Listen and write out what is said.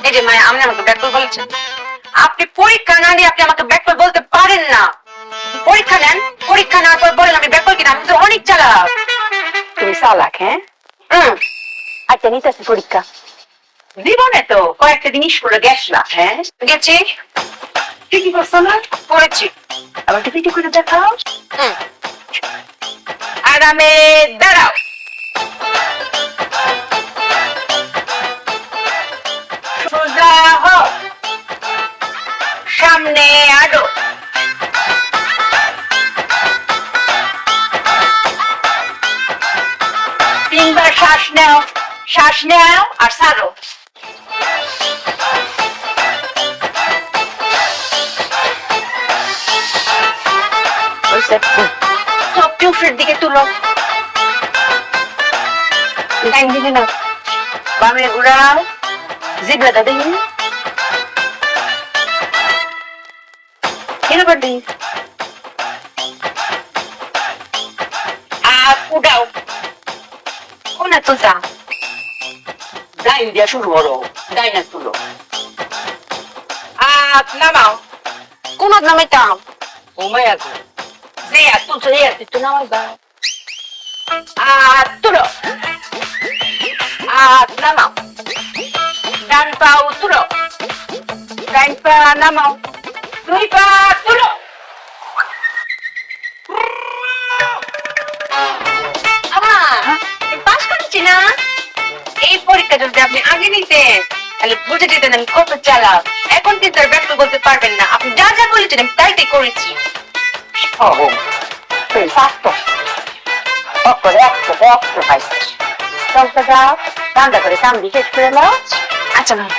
এই যে মায়া, আপনি আমাকে ব্যাককল বলেছেন। আপনি পরীক্ষা না দিয়ে আপনি আমাকে ব্যাককল বলতে পারেন না। পরীক্ষা নেন, পরীক্ষা নেওয়ার পর বলেন আমি ব্যাককল কিনা। আমি তো অনেক চালাক। তুমি চালাক, হ্যাঁ? আচ্ছা, নিতেছি পরীক্ষা। জীবনে তো কয়েকটা জিনিস করে গেছলাম। হ্যাঁ গেছি। তুই কি করছো না? করেছি। আবার একটু ভিডিও করে দেখাও। আরামে দাঁড়াও। সোজা হও, সামনে আলো। তিনবার শ্বাস নাও, শ্বাস নাও আর ছাড়ো। চোখ চোখের দিকে তুলো। টাইম দিকে নাও, বামে ঘুরাও, জিভটা দেখি। এবার দিই। আর উঠাও। কোনা তুলতা? ডাইন দিয়া শুরু করো, ডাইনা তুলো। নামাও। কোন নামাইতাম? ও মায়া গো, যে আর তুলছো এই আর তুই নামাই দাও। তুলো। নামাও। ডান পাও তুলো, ডান পা নামাও, দুই পা তুলো। পাস করেছি না? এই পরীক্ষা যদি আপনি আগে নিতেন তাহলে বুঝে যেতেন আমি কত চালাক। এখন কিন্তু আর ব্যক্ত বলতে পারবেন না। আপনি যা যা বলেছেন আমি তাই তাই করেছি। তুই স্বাস্থ্য করে একশো একশো পাইছিস। চলতে যাও, রান্না করে কাম দিয়ে শেষ করে নাও। আচ্ছা ভাই।